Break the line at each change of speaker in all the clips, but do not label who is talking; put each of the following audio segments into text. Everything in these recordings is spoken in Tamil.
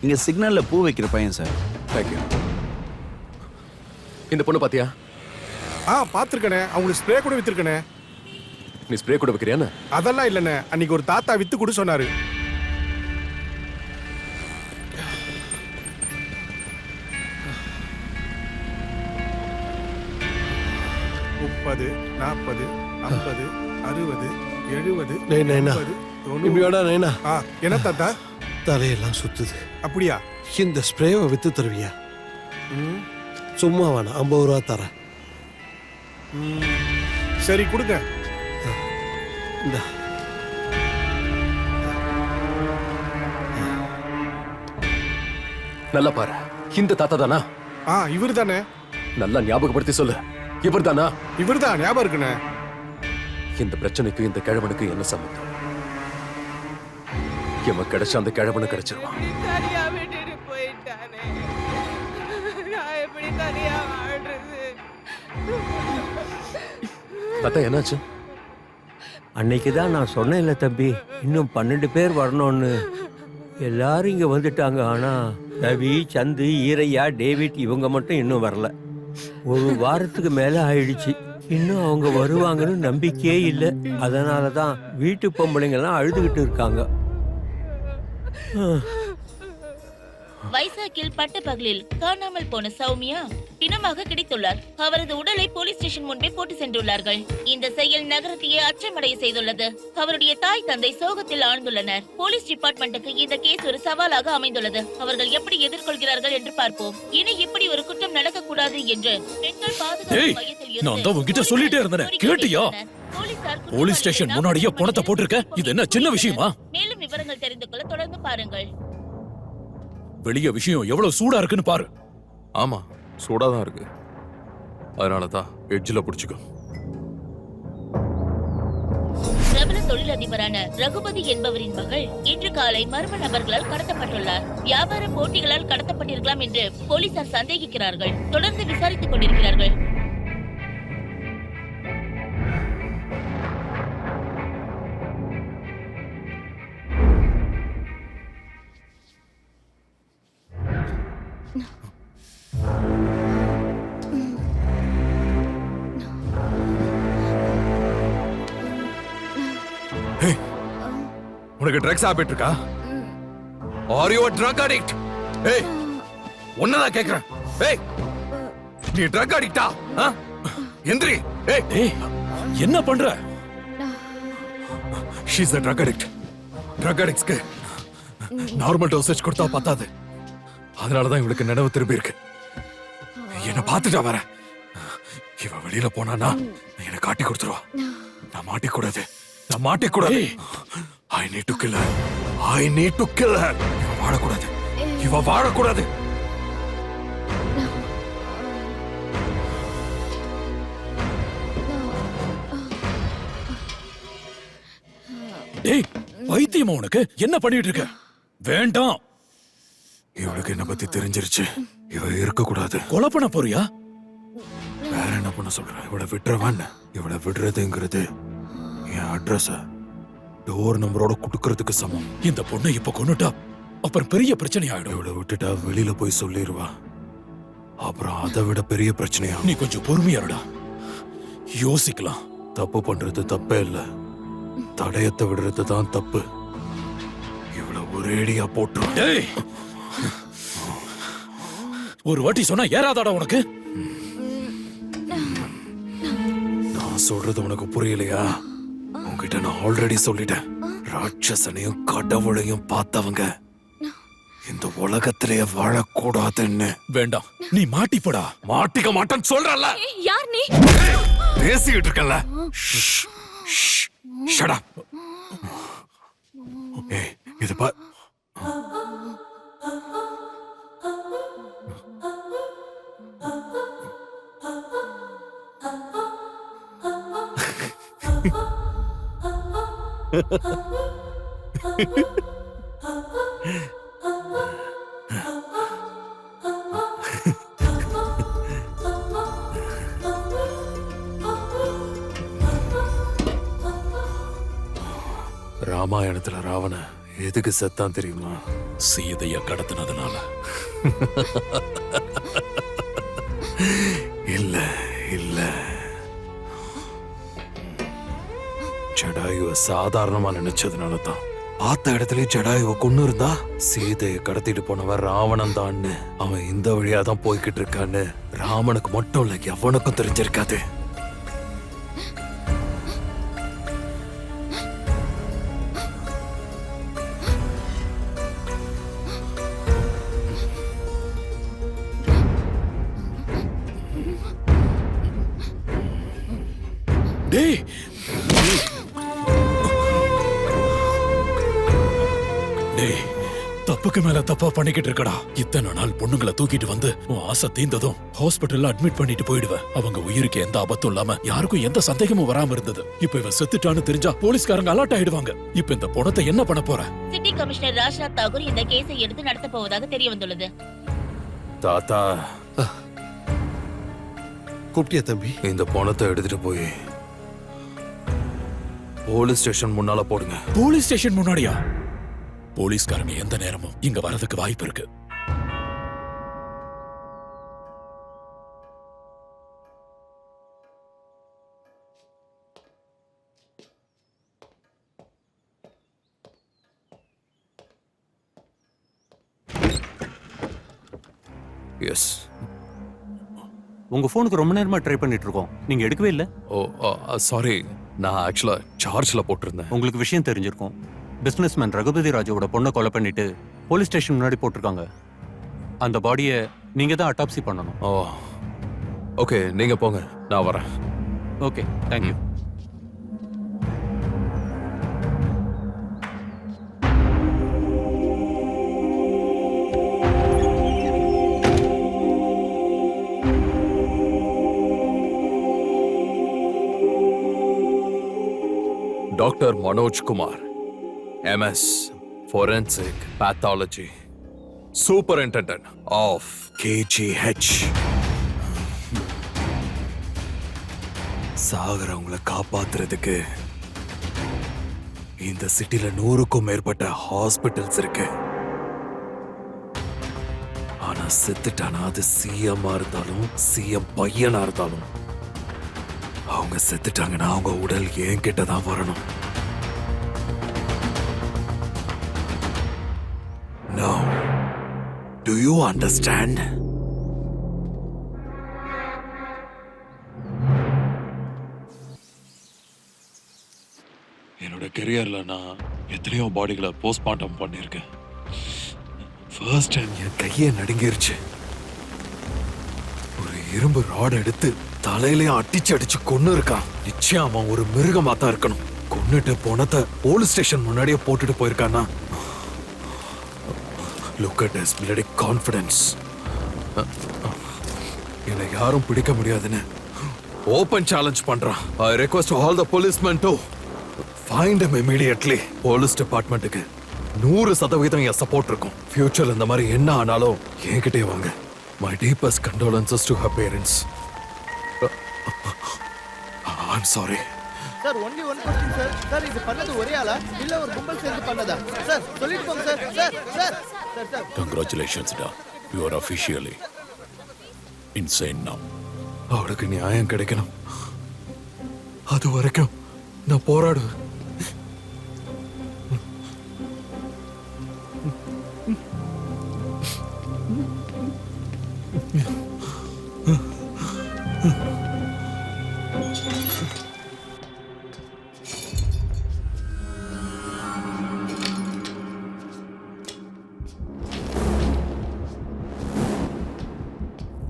இங்க சிக்னல்ல பூ வைக்கிற பையன் சார்.
தேங்க்யூ. இந்த பொண்ணு பாத்தியா?
பாத்துருக்கனே. அவங்களுக்கு ஸ்ப்ரே கூட வித்துருக்கனே.
நீ ஸ்ப்ரே கூட வைக்கிறியான்னு?
அதெல்லாம் இல்லனே. அன்னைக்கு ஒரு தாத்தா வித்து கூட சொன்னாரு. முப்பது 40 50 60 70
நைனா இப்படியோடா நைனா.
என்ன தாத்தா?
தலையெல்லாம் சுத்துது.
அப்படியா?
இந்த ஸ்ப்ரேவை வித்து தருவியா? சும்மா வேணாம், 50 ரூபா தரேன்.
சரி கொடுங்க.
நல்லா பாரு, இந்த தாத்தா தானா?
இவர் தானே.
நல்லா ஞாபகப்படுத்தி சொல்லு, இவர் தானா?
இவர் தான், ஞாபகம் இருக்குண்ணே.
இந்த பிரச்சனைக்கு இந்த கிழவனுக்கு என்ன சம்பந்தம்? இவன் கிடைச்ச அந்த கிழவனு கிடைச்சிருவான். தாத்தா என்னாச்சு?
அன்னைக்கு தான் நான் சொன்னேன்ல தம்பி, இன்னும் 12 பேர் வரணும்னு. எல்லாரும் இங்க வந்துட்டாங்க. ஆனா ரவி, சந்து, ஈரையா, டேவிட் இவங்க மட்டும் இன்னும் வரல. ஒரு வாரத்துக்கு மேல ஆயிடுச்சு. இன்னும் அவங்க வருவாங்கன்னு நம்பிக்கையே இல்லை. அதனால தான் வீட்டு பொம்பளைங்கெல்லாம் அழுதுகிட்டு இருக்காங்க.
வைசாக்கில் பட்ட பகலில் காணாமல் போன சௌமியா பிணமாக கிடைத்துள்ளார். அவரது உடலை போலீஸ் ஸ்டேஷன் முன்பே போட்டு சென்றுள்ளார்கள். இந்த செயல் நகரத்தையே அச்சமடைய செய்துள்ளது. அவருடைய தாய் தந்தை சோகத்தில் ஆழ்ந்துள்ளனர். போலீஸ் டிபார்ட்மெண்ட்டுக்கு இந்த கேஸ் ஒரு சவாலாக அமைந்துள்ளது. அவர்கள் எப்படி எதிர்கொள்கிறார்கள் என்று பார்ப்போம். இனி இப்படி ஒரு குற்றம் நடக்கக்கூடாது என்று பெண்கள் பாதுகாப்பு மையத்தில்
நான் தான் உன்கிட்ட சொல்லிட்டே இருந்தேன், கேட்டியா? போலீஸ் ஸ்டேஷன் முன்னாடியே பணத்தை போட்டிருக்க. இது என்ன சின்ன விஷயமா?
மேலும் விவரங்கள் தெரிந்து கொள்ள தொடர்ந்து பாருங்கள்.
வெளிய விஷயம் எவ்வளவு சூடா இருக்குன்னு பாரு.
ஆமா, சூடாதான் இருக்கு. அதனாலதான் எட்ஜில் பிடிச்சுக்கோ.
பிரபல தொழிலதிபரான ரகுபதி என்பவரின் மகள் இன்று காலை மர்ம நபர்களால் கடத்தப்பட்டுள்ளார். வியாபார போட்டிகளால் கடத்தப்பட்டிருக்கலாம் என்று போலீசார் சந்தேகிக்கிறார்கள். தொடர்ந்து விசாரித்துக் கொண்டிருக்கிறார்கள்.
உனக்கு ட்ரக்ஸ் ஹேபிட் இருக்கா? Are you a drug addict? ஏய், உன்னதான் கேக்குறேன். ஏய், நீ ட்ரக் அடிக்டா? எந்திரி.
ஏய், என்ன பண்ற?
she is a drug addict. drug addictsக்கு நார்மல் டோசேஜ் கொடுத்தா பத்தாது. அதனாலதான் இவளுக்கு நினைவு திரும்பி இருக்கு. என்ன பார்த்துட்டா வர. இவ வெளியில போனானா என்ன காட்டி கொடுத்துருவா. நான் மாட்டிக்கூடாது. நான் மாட்டிக்கூடாது. I need to kill her. I need to kill her. இவ வாழக்கூடாது. இவ வாழக்கூடாது.
ஏய், பைத்தியமா உனக்கு? என்ன பண்ணிட்டு இருக்க? வேண்டாம்.
இவளுக்கு என்ன பத்தி தெரிஞ்சிருச்சு. இவ இருக்கக்கூடாது.
கொலை பண்ண போறியா?
வேற என்ன பண்ண சொல்ற? இவளை விட்டுறவான். இவளை விடுறதுங்கிறது என் அட்ரஸ டோர் நம்பரோட குடுக்கறதுக்கு சமம்.
இந்த பொண்ணை இப்ப கொன்னுட்டா அப்புறம் பெரிய பிரச்சனை ஆயிடும்.
இவளை விட்டுட்டா வெளியில போய் சொல்லிடுவா. அப்புறம் அதை விட பெரிய பிரச்சனையா.
நீ கொஞ்சம் பொறுமையாடா, யோசிக்கலாம்.
தப்பு பண்றது தப்பே இல்ல, தடயத்தை விடுறது தான் தப்பு. இவளை ஒரேடியா போட்டுரும்.
டேய், ஒரு வாட்டி சொன்னா ஏறாதாடா உனக்கு?
நான் சொல்றது உனக்கு புரியலையா? உன்கிட்ட நான் ஆல்ரெடி சொல்லிட்டேன். ராட்சசனையும் கடவுளையும் பார்த்தவங்க இந்த உலகத்திலேயே வாழக்கூடாதுன்னு.
வேண்டாம், நீ மாட்டிப்படா.
மாட்டிக்க மாட்டேன்னு சொல்றல.
யார் நீ?
பேசிட்டு இருக்கல. Shut up. ஏய், இது பா. ராமாயணத்துல ராவண எதுக்கு செத்தான் தெரியுமா?
சீதைய கடத்தினதுனால.
இல்ல இல்ல, ஜடாயுவ சாதாரணமா நினைச்சதுனால தான். பார்த்த இடத்துல ஜடாயுவ கொண்டு இருந்தா சீதையை கடத்திட்டு போனவன் ராவணன் தான்னு அவன் இந்த வழியா தான் போய்கிட்டு இருக்கான்னு ராமனுக்கு மட்டும் இல்ல எவனுக்கும் தெரிஞ்சிருக்காது.
டேய், டேய், தப்புக்கு மேல தப்பா பண்ணிக்கிட்டு இருக்கடா. இத்தனை நாள் பொண்ணுங்களை தூக்கிட்டு வந்து உன் ஆசை தீர்ந்ததும் ஹாஸ்பிட்டல்ல அட்மிட் பண்ணிட்டு போயிடுவேன். அவங்க உயிருக்கு எந்த ஆபத்தும் இல்லாம யாருக்கும் எந்த சந்தேகமும் வராம இருந்தது. இப்ப இவன் செத்துட்டான்னு தெரிஞ்சா போலீஸ்காரங்க அலர்ட் ஆயிடுவாங்க. இப்ப இந்த பணத்தை என்ன பண்ண போற?
சிட்டி கமிஷனர் ராஜ்நாத் தாகூர் இந்த கேஸை எடுத்து நடத்த போவதாக தெரிய வந்துள்ளது.
தாத்தா,
கூப்பிட்டியா தம்பி?
இந்த பணத்தை எடுத்துட்டு போய் போலீஸ் ஸ்டேஷன் முன்னால போடுங்க.
போலீஸ் ஸ்டேஷன் முன்னாடியா? போலீஸ்காரங்க எந்த நேரமும் இங்க வரதுக்கு வாய்ப்பு இருக்கு.
எஸ்.
உங்க போனுக்கு ரொம்ப நேரமா ட்ரை பண்ணிட்டு இருக்கோம், நீங்க எடுக்கவே இல்ல.
ஓ சாரி, நான் ஆக்சுவலா சார்ஜ்ல போட்டிருந்தேன்.
உங்களுக்கு விஷயம் தெரிஞ்சிருக்கும். பிசினஸ்மேன் ரகுபதி ராஜுவோட பொண்ணை கொலை பண்ணிட்டு போலீஸ் ஸ்டேஷன் முன்னாடி போட்டிருக்காங்க. அந்த பாடியை நீங்க தான் அட்டாப்சி பண்ணணும்.
ஓ ஓகே, நீங்க போங்க, நான் வரேன்.
Okay, thank you.
Doctor Manoj Kumar, MS Forensic Pathology, Superintendent of KGH. சாகரவங்களை காப்பாத்துறதுக்கு இந்த சிட்டில 100க்கும் மேற்பட்ட ஹாஸ்பிட்டல்ஸ் இருக்கு. ஆனா செத்துட்டானா அது சிஎம்மா இருந்தாலும் சிஎம் பையனா இருந்தாலும் அவங்க செத்துட்டாங்கன்னா அவங்க உடல் என்கிட்ட தான் வரணும். Now, do you understand? என்னோட கெரியர்ல நான் எத்தனையோ பாடிகளை போஸ்ட்மார்ட்டம் பண்ணியிருக்கேன். ஃபர்ஸ்ட் டைம் என் கையே நடுங்கிருச்சு. ஒரு இரும்பு ராட் எடுத்து தலையிலையும் அடிச்சு கொன்னு இருக்கான். நிச்சயம் அவன் ஒரு மிருகமா தான் இருக்கணும். கொன்னுட்டு போனத போலீஸ் ஸ்டேஷன் முன்னாடியே போட்டுட்டு போயிருக்கானா? Look at his bloody confidence. என்னை யாரும் பிடிக்க முடியாதுன்னு ஓபன் சேலஞ்ச் பண்றான். I request all the policemen to find him immediately. Police டிபார்ட்மெண்ட்டுக்கு 100% என் சப்போர்ட் இருக்கும். ஃபியூச்சர்ல இந்த மாதிரி என்ன ஆனாலும் என்கிட்டே வாங்க. My deepest condolences to her parents. I'm sorry.
Sir only one question sir. Sir இது பண்ணது ஒரே ஆளா இல்ல ஒரு கும்பல் சேர்ந்து பண்ணதா? சார் சொல்லிட்டு போங்க sir. Sir sir sir sir
Congratulations da, you are officially insane now.
அவளுக்கு நியாயம் கிடைக்கணும். அது வரைக்கும் நான் போராடுவேன்.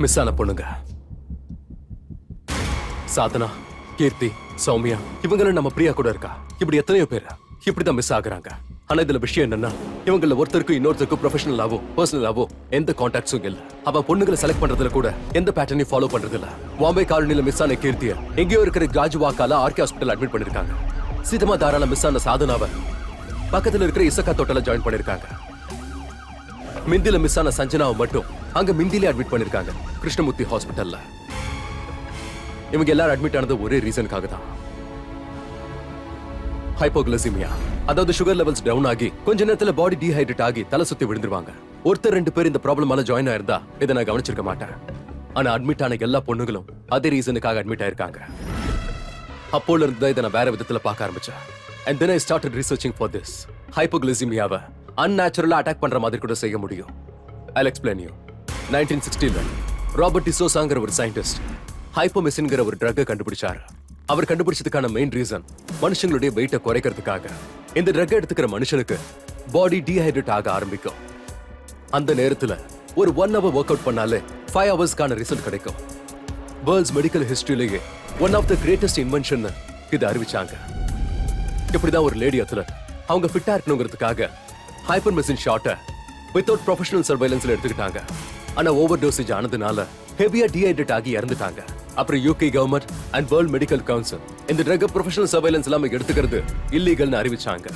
மிஸ் ஆன பொண்ணுங்க சாதனா, கீர்த்தி, சௌமியா, இவங்களும் நம்ம பிரியா கூட இருக்கா. இப்படி எத்தனையோ பேர் இப்படிதான் மிஸ் ஆகுறாங்க. ஆனா இதுல விஷயம் என்னன்னா, இவங்கள ஒருத்தருக்கும் இன்னொருத்தருக்கும் ப்ரொஃபஷனலாவோ பர்சனலாவோ எந்த கான்டாக்ட்ஸும் இல்ல. அவ பொண்ணுங்களை செலக்ட் பண்றதுல கூட எந்த பேட்டர்னையும் ஃபாலோ பண்றது இல்ல. பாம்பே காலனில மிஸ் ஆன கீர்த்திய எங்கேயோ இருக்கிற காஜுவாக்கால ஆர்கே ஹாஸ்பிட்டல் அட்மிட் பண்ணிருக்காங்க. சீதமா தாரால மிஸ் ஆன சாதனாவை பக்கத்துல இருக்கிற இசக்கா தோட்டல ஜாயின் பண்ணிருக்காங்க. மிந்தில மிஸ் ஆன சஞ்சனாவை மட்டும் அங்க மிந்திலே அட்மிட் பண்ணிருக்காங்க, கிருஷ்ணமூர்த்தி ஹாஸ்பிட்டல்ல. இவங்க எல்லாரும் அட்மிட் ஆனது ஒரே ரீசனுக்காக தான். ஹைப்போகிளைசிமியா, அதாவது சுகர் லெவல்ஸ் டவுன் ஆகி கொஞ்ச நேரத்துல பாடி டீஹைட்ரேட் ஆகி தலை சுத்தி விழுந்துருவாங்க. ஒருத்தர் 2 பேர் இந்த ப்ராப்ளமால ஜாயின் ஆயிருந்தா இதை நான் கவனிச்சிருக்க மாட்டேன். ஆனா அட்மிட் ஆன எல்லா பொண்ணுங்களும் அதே ரீசனுக்காக அட்மிட் ஆயிருக்காங்க. அப்போல இருந்து தான் இதை நான் வேற விதத்துல பார்க்க ஆரம்பிச்சேன். And then I started researching for this. ஹைப்போகிளைசிமியாவை அன்நேச்சுரலா அட்டாக் பண்ற மாதிரி கூட செய்ய முடியும். I'll explain you. 1960ல ராபர்ட் டிசோசாங்கிற ஒரு சயின்டிஸ்ட் ஹைப்போமெசின்ங்கிற ஒரு ட்ரக்கை கண்டுபிடிச்சாரு. அவர் கண்டுபிடிச்சதுக்கான மெயின் ரீசன் மனுஷங்களுடைய வெயிட்டை குறைக்கிறதுக்காக. இந்த ட்ரக் எடுத்துக்கிற மனுஷனுக்கு பாடி டீஹைட்ரேட் ஆக ஆரம்பிக்கும். அந்த நேரத்துல ஒரு 1 hour ஒர்க் அவுட் பண்ணாலே 5 ஹவர்ஸ்க்கான ரிசல்ட் கிடைக்கும். வேர்ல்ட்ஸ் மெடிக்கல் ஹிஸ்டரியிலேயே one of the greatest invention இதை அறிவிச்சாங்க. இப்படிதான் ஒரு லேடி அத்லட் அவங்க ஃபிட்டா இருக்கணுங்கிறதுக்காக ஹைப்பர்மெசின் ஷாட்டை வித்தவுட் ப்ரொஃபஷனல் சர்வைலன்ஸ்ல எடுத்துக்கிட்டாங்க. ஆனா ஓவர் டோசேஜ் ஆனதுனால ஹெவியா டீஹைட்ரேட் ஆகி இறந்துட்டாங்க. அப்புறம் UK government and world medical council இந்த ட்ரக் ப்ரொஃபஷனல் சர்வைலன்ஸ் இல்லாம எடுத்துக்கிறது இல்லீகல்னு அறிவிச்சாங்க.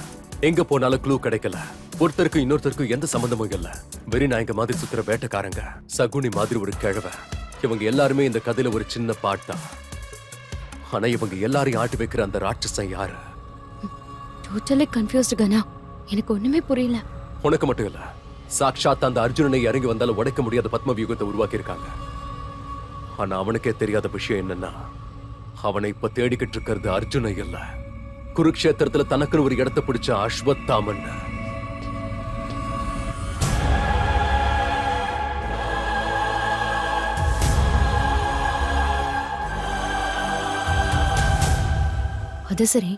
எங்க போனாலும் க்ளூ கிடைக்கல. ஒருத்தருக்கும் இன்னொருத்தருக்கும் எந்த சம்பந்தமும் இல்ல. வெறி நாயங்க மாதிரி சுத்துற வேட்டைக்காரங்க, சகுனி மாதிரி ஒரு கிழவ, இவங்க எல்லாருமே இந்த கதையில ஒரு சின்ன பாட் தான். ஆனா இவங்க எல்லாரையும் ஆட்டி வைக்கிற அந்த ராட்சசன் யாரு?
டோட்டலி கன்ஃபியூஸ்டு கனா. எனக்கு ஒண்ணுமே புரியல.
உனக்கு மட்டும் இல்ல, சாக்ஷாத் அந்த அர்ஜுனனை இறங்கி வந்தாலும் உடைக்க முடியாத பத்ம வியூகத்தை உருவாக்கி இருக்காங்க. ஆனா அவனுக்கே தெரியாத விஷயம் என்னன்னா, அவனை இப்ப தேடிக்கிட்டு இருக்கிறது அர்ஜுனை இல்ல, குருக்ஷேத்திரத்துல தனக்குன்னு ஒரு இடத்தை பிடிச்ச அஸ்வத்தாமன்.
அது சரி,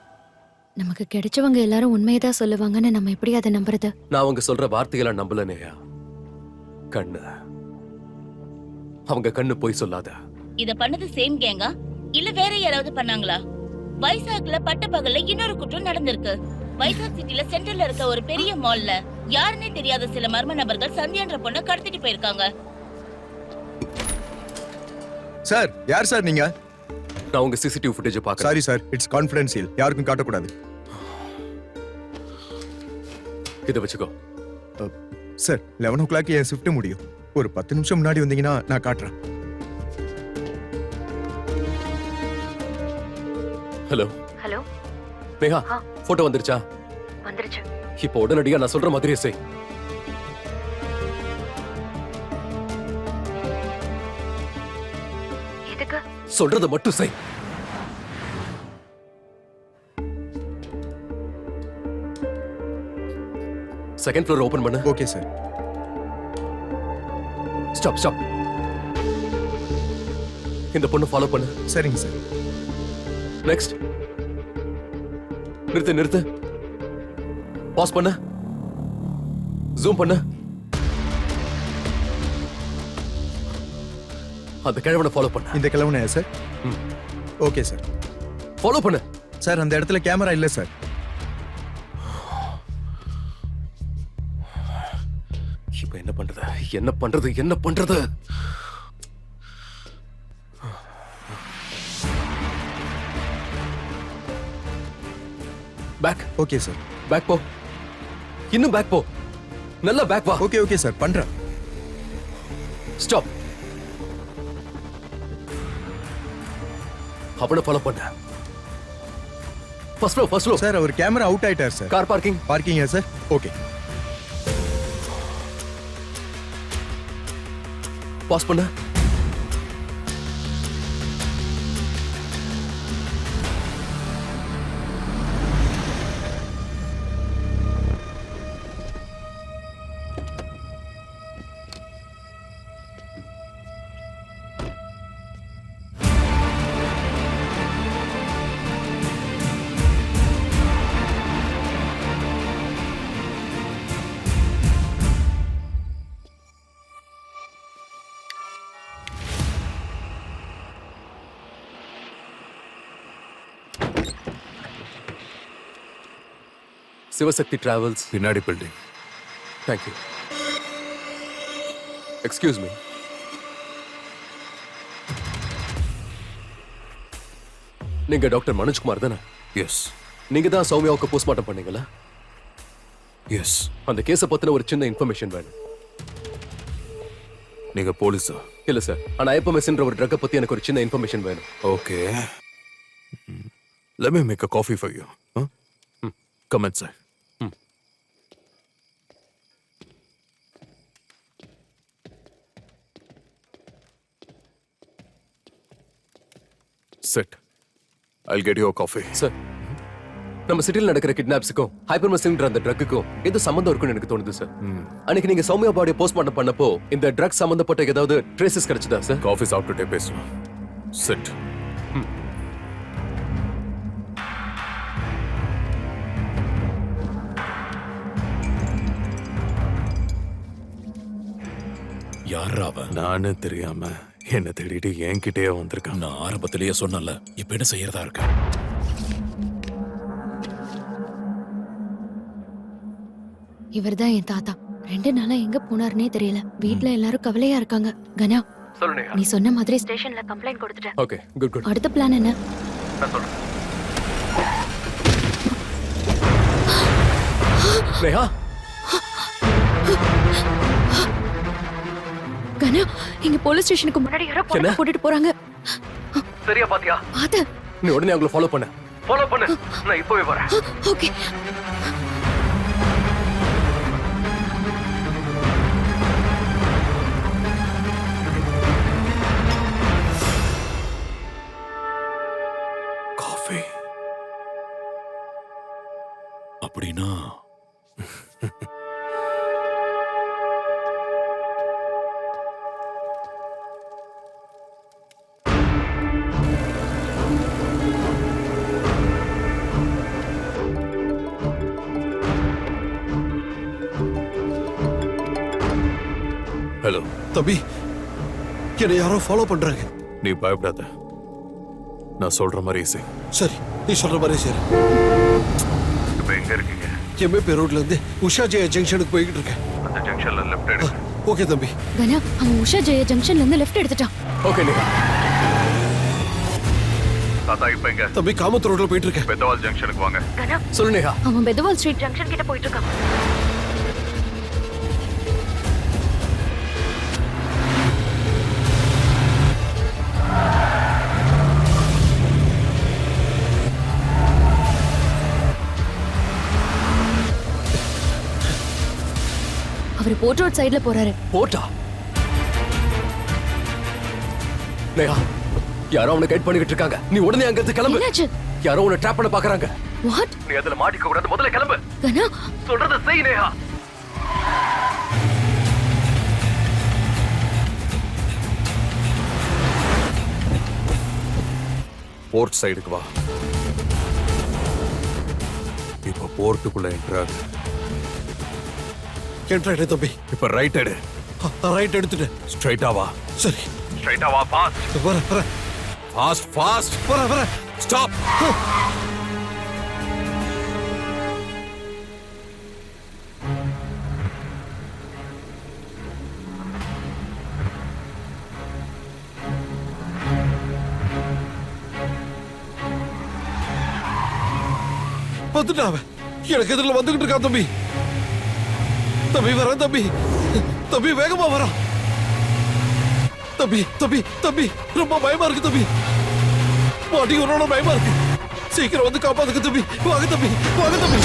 நமக்கு கிடைச்சவங்க எல்லாரும் உண்மையதான் சொல்லுவாங்கன்னு நம்ம எப்படி அதை நம்புறது?
நான் அவங்க சொல்ற வார்த்தைகளை நம்பலனேயா. கண்ணு, அவங்க கண்ணு போய் சொல்லாத.
இத பண்ணது சேம் கேங்கா இல்ல வேற யாராவது பண்ணாங்களா? வைசாக்ல பட்டப்பகல்ல இன்னொரு குற்றம் நடந்திருக்கு. வைசாக் சிட்டில சென்டர்ல இருக்க ஒரு பெரிய மால்ல யாருன்னே தெரியாத சில மர்ம நபர்கள் சந்தியான்ற பொண்ணை கடத்திட்டு போயிருக்காங்க.
சார், யார் சார் நீங்க?
நான் உங்க சிசிடிவி ஃபுட்டேஜ் பார்க்கறேன்.
சாரி சார், இட்ஸ் கான்ஃபிடென்ஷியல், யாருக்கும் காட்டக்கூடாது.
இதை வச்சுக்கோ.
சார், 11 o'clock என் ஷிஃப்ட் முடியும். ஒரு 10 நிமிஷம் முன்னாடி வந்தீங்கன்னா நான் காட்டுறேன்.
ஹலோ
ஹலோ
மேகா, போட்டோ வந்துருச்சா?
வந்துருச்சு.
இப்போ உடனடியா நான் சொல்ற மாதிரியே செய்.
எதுக்கு?
சொல்றத மட்டும் செய். செகண்ட் ஃப்ளோர் ஓபன் பண்ணு.
Okay sir.
Stop stop. இந்த பொண்ணு ஃபாலோ பண்ணு.
சரிங்க சார்.
நெக்ஸ்ட். நிறுத்து நிறுத்து. பாஸ் பண்ணு. ஜூம் பண்ணு. அந்த கிழவனை ஃபாலோ பண்ணு.
இந்த கிழவனே சார்? Okay sir.
ஃபாலோ பண்ணு.
சார், அந்த இடத்துல கேமரா இல்ல சார்.
இப்போ என்ன பண்றது? என்ன பண்றது? என்ன பண்றது? பேக்.
Okay sir.
பேக் போ. இன்னும் பேக் போ. நல்லா பேக் வா.
ஓகே ஓகே சார், பண்றேன்.
ஸ்டாப். அவனை ஃபாலோ பண்ண. First floor, first floor.
Sir, அவர் கேமரா அவுட் ஆயிட்டார் சார்.
Car parking.
பார்க்கிங்கா சார்? ஓகே.
பாஸ் பண்ண. சிவசக்தி டிராவல்ஸ்.
பின்னாடி பில்டிங்.
தேங்க்யூ. Excuse me. நீங்க டாக்டர் மனோஜ்குமார் தானே?
எஸ்.
நீங்க தான் சௌமியாவுக்கு போஸ்ட்மார்ட்டம் பண்ணீங்களா?
எஸ்.
அந்த கேஸை பத்தின ஒரு சின்ன இன்ஃபர்மேஷன் வேணும்.
நீங்க போலீஸா?
இல்ல சார், ஆனா ஐப்பமெஸ்ன்ற ஒரு ட்ரக்கை பத்தி எனக்கு ஒரு சின்ன இன்ஃபர்மேஷன் வேணும்.
Okay. Let me make a coffee for you. Huh? Comment sir. Sit. I'll get you a coffee.
Sir, நம்ம சிட்டில நடக்கிற கிட்னாப்ஸுக்கும் ஹைப்பர்மசின்ற அந்த ட்ரக்குக்கும் எது சம்பந்தம் இருக்குன்னு எனக்கு தோணுது சார். அன்னைக்கு நீங்க சௌமியா பாடியை போஸ்ட்மார்ட்டம் பண்ணப்போ இந்த ட்ரக் சம்பந்தப்பட்ட ஏதாவது ட்ரேசஸ் கிடைச்சதா சார்?
காஃபி சாப்பிட்டுட்டே பேசலாம். Sit.
யாரா அவன்?
நானே தெரியாம என்ன தேடிட்டு என்கிட்டயே வந்திருக்கான்.
நான் ஆரம்பத்திலேயே சொன்னல, இப்ப என்ன செய்யறதா இருக்க?
இவர்தான் என் தாத்தா. 2 நாளா எங்க போனாருன்னே தெரியல. வீட்ல எல்லாரும் கவலையா இருக்காங்க. கனா,
சொல்லுங்க.
நீ சொன்ன மாதிரி ஸ்டேஷன்ல கம்ப்ளைண்ட் கொடுத்துட்டேன்.
Okay, good good.
அடுத்த பிளான் என்ன?
நான் சொல்றேன். நேஹா,
கனா, இங்க போலீஸ் ஸ்டேஷனுக்கு முன்னாடி யாரோ பொண்ணை போட்டுட்டு போறாங்க.
சரியா பாத்தியா?
பாத்து.
நீ உடனே அவங்கள ஃபாலோ பண்ணு. நான் இப்பவே வரேன்.
ஓகே.
காஃபி.
அப்படின்னா
ஹலோ.
தம்பி, என்னை யாரோ ஃபாலோ பண்றாங்க.
நீ பயப்படாத, நான் சொல்ற மாதிரி செய்.
சரி, நீ சொல்ற மாதிரி சரி.
இப்போ எங்க இருக்கீங்க?
எம்ஏபி ரோட்ல இருந்து உஷா ஜெயா ஜங்ஷனுக்கு போய்கிட்டு இருக்கேன்.
அந்த ஜங்ஷன்ல லெஃப்ட் எடுங்க.
ஓகே தம்பி.
கனா, அவன் உஷா ஜெய ஜங்ஷன்ல இருந்து லெஃப்ட் எடுத்துட்டான்.
ஓகே நேஹா.
தாத்தா இப்போ எங்க?
தம்பி, காமத் ரோட்ல போயிட்டு இருக்கேன்.
பெத்தவால் ஜங்ஷனுக்கு வாங்க.
கனா,
சொல்லு நேஹா.
அவன் பெதவால் ஸ்ட்ரீட் ஜங்ஷன் கிட்ட போயிட்டு இருக்கான். அவர் போர்ட் ரோட் சைடுல போறாரு.
போட்டா? நேஹா, யாரோ அவனை கைட் பண்ணிக்கிட்டு இருக்காங்க. நீ உடனே அங்க இருந்து கிளம்பு.
என்னாச்சு?
யாரோ உன்னை ட்ராப் பண்ண பாக்குறாங்க.
வாட்?
நீ அதுல மாட்டிக்க கூடாது. முதல்ல கிளம்பு.
கனா,
சொல்றத செய் நேஹா.
போர்ட் சைடுக்கு வா. இப்போ போர்ட்டுக்குள்ள என்ட்ரு ஆகு.
என்ட்ராய்டு தம்பி.
இப்போ ரைட் எடு.
ரைட் எடுத்துட்டேன்.
ஸ்ட்ரைட்டா வா.
சரி,
ஸ்ட்ரைட்டா வா. ஃபாஸ்ட்.
வர
ஃபாஸ்ட் ஃபாஸ்ட்.
வர.
ஸ்டாப்.
வந்துட்டான் அவன். எனக்கு எதிரில் வந்துகிட்டு இருக்கான் தம்பி. தம்பி வரேன் தம்பி. தம்பி வேகமா வரான். தம்பி தம்பி தம்பி, ரொம்ப பயமா இருக்கு தம்பி. மாட்டி உன்னோட பயமா இருக்கு. சீக்கிரம் வந்து காப்பாத்துக்கு தம்பி. வாங்க தம்பி, வாங்க தம்பி.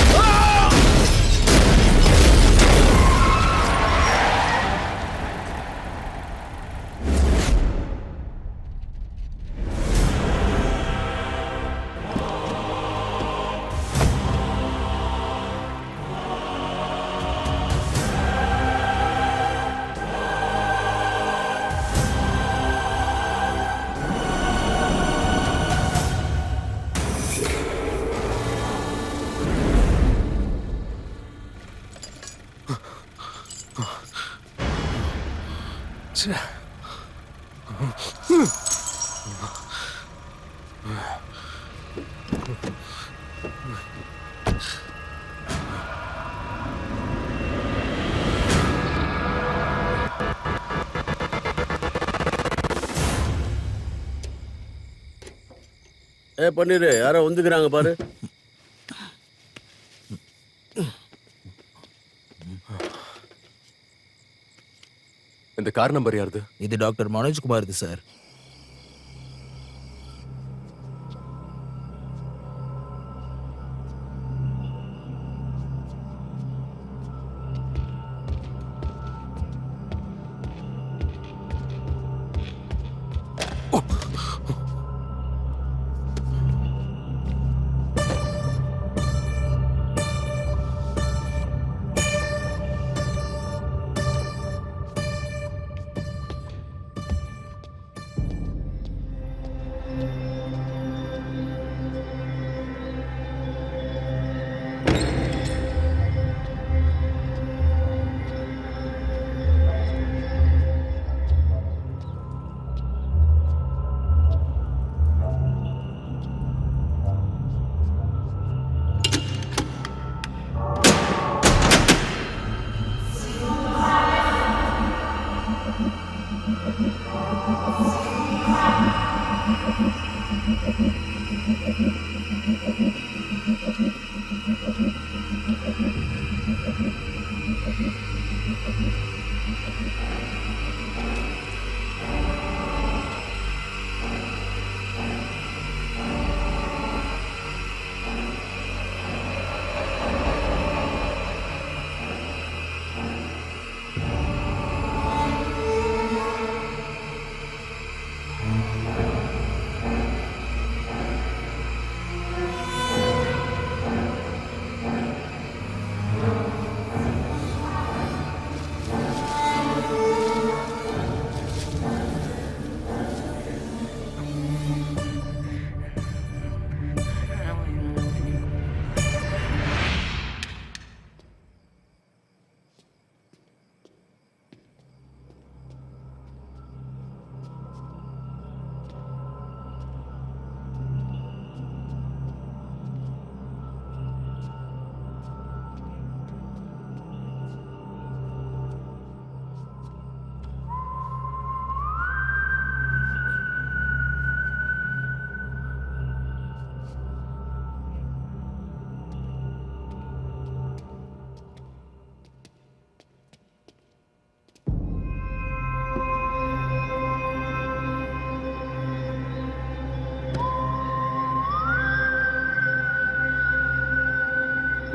பண்ணிரு, யாரோ வந்துக்கிறாங்க பாரு.
இந்த கார் நம்பர் யாருது?
இது doctor Manojkumar sir.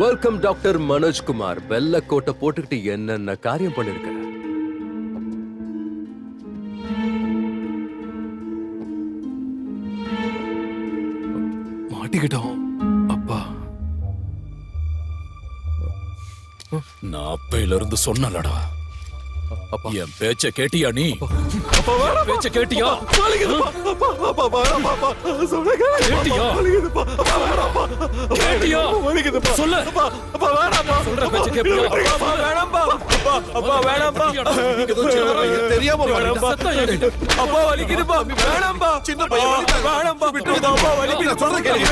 Welcome doctor Manojkumar. வெள்ளை கோட்டை போட்டுக்கிட்டு என்னென்ன காரியம் பண்ணிருக்க.
மாட்டிக்கிட்டோம் அப்பா. நான் அப்பையில இருந்து சொன்னலடா.
அப்பா
என் பேச்ச கேட்டியா நீ? என் பேச்ச கேட்டியா? கேட்டியா? சொல்லு. சொல்ற பேச்ச கேட்டியா?
தெரியாம
சத்தம் ஏறிட்டு.
சின்ன பையன் நான் சொல்றத கேளுங்க.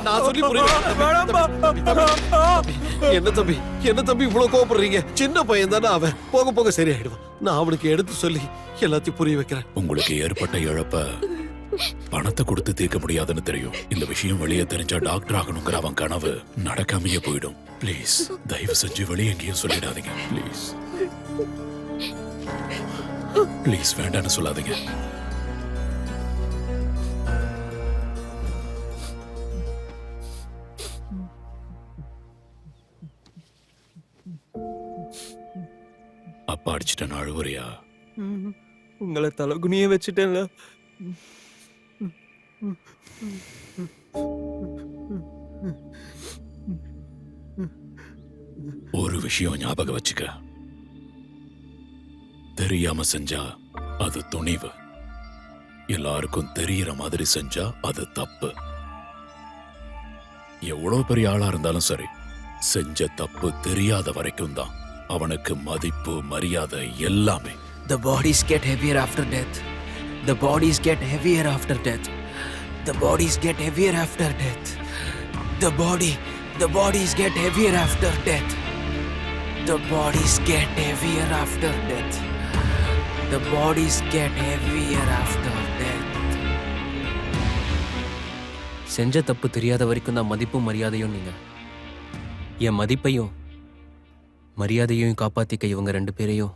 நான் சொல்லி என்ன தம்பி என்ன தம்பி இவ்வளவு கோபப்படுறீங்க? சின்ன பையன் தானே அவன், போக போக சரியாயிடுவான். நான் அவனுக்கு எடுத்து சொல்லி எல்லாத்தையும் புரிய வைக்கிறேன்.
உங்களுக்கு ஏற்பட்ட இழப்ப பணத்தை கொடுத்து தீர்க்க முடியாதுன்னு தெரியும். இந்த விஷயம் வெளியே தெரிஞ்சா டாக்டர் ஆகணுங்கிற அவன் கனவு நடக்காமையே போயிடும். ப்ளீஸ் தயவு செஞ்சு வெளியே எங்கேயும் சொல்லிடாதீங்க. ப்ளீஸ் ப்ளீஸ் வேண்டான்னு சொல்லாதீங்க. அப்பா அடிச்சிட்ட அழுவுறியா?
உங்களை தலைகுனியே வச்சுட்டேன்ல.
ஒரு விஷயம் ஞாபகம் வச்சுக்க. தெரியாம செஞ்சா அது துணிவு. எல்லாருக்கும் தெரியற மாதிரி செஞ்சா அது தப்பு. எவ்வளவு பெரிய ஆளா இருந்தாலும் சரி, செஞ்ச தப்பு தெரியாத வரைக்கும் தான் அவனுக்கு மதிப்பு மரியாதை எல்லாமே.
The bodies get heavier after death. The bodies get heavier after death. The bodies get heavier after death. The bodies get heavier after death. The bodies get heavier after death. The bodies get heavier after death. செஞ்ச தப்பு தெரியாத வரைக்கும் தான் மதிப்பும் மரியாதையும். நீங்க என் மதிப்பையும் மரியாதையும் காப்பாத்திக்க இவங்க ரெண்டு பேரையும்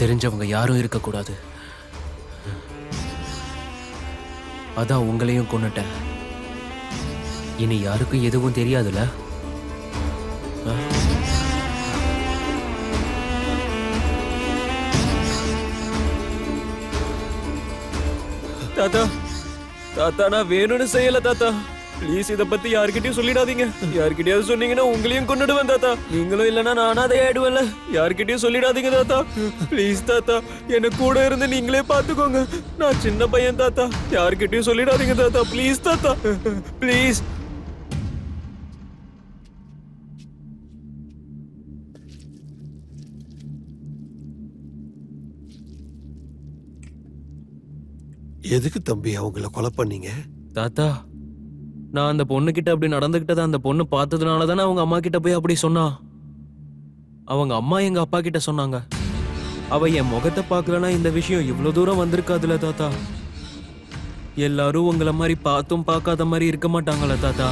தெரிஞ்சவங்க யாரும் இருக்கக்கூடாது. அதான் உங்களையும் கொன்னுட்டேன். இனி யாருக்கும் எதுவும் தெரியாதுல்ல.
தாத்தா தாத்தா நான் வேணும்னு செய்யல தாத்தா. ப்ளீஸ் இத பத்தி யார்கிட்டயும் சொல்லிடாதீங்க. யார்கிட்டயாவது சொன்னீங்கன்னா உங்களையும் கொன்னுடுவேன் தாத்தா. நீங்களும் இல்லைன்னா நானா அதை ஆயிடுவேன்ல. யார்கிட்டயும் சொல்லிடாதீங்க தாத்தா. ப்ளீஸ் தாத்தா, என்ன கூட இருந்து நீங்களே பாத்துக்கோங்க. நான் சின்ன பையன் தாத்தா. யார்கிட்டயும் சொல்லிடாதீங்க தாத்தா. ப்ளீஸ் தாத்தா, ப்ளீஸ்.
எதுக்கு தம்பி அவங்கள கொலை பண்ணீங்க?
தாத்தா, நான் அந்த பொண்ணுகிட்ட அப்படி நடந்துகிட்டத அந்த பொண்ணு பார்த்ததுனால தானே அவங்க அம்மா கிட்ட போய் அப்படி சொன்னா. அவங்க அம்மா எங்க அப்பா கிட்ட சொன்னாங்க. அவ என் முகத்தை பார்க்கலன்னா இந்த விஷயம் இவ்வளவு தூரம் வந்திருக்காதுல தாத்தா. எல்லாரும் உங்களை மாதிரி பார்த்தும் பார்க்காத மாதிரி இருக்க மாட்டாங்களா தாத்தா?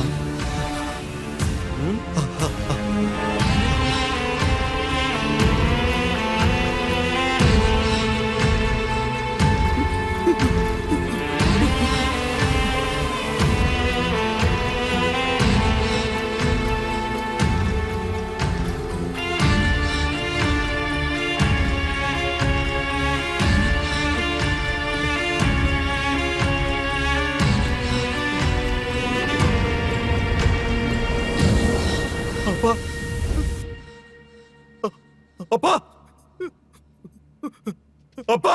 அப்பா அப்பா அப்பா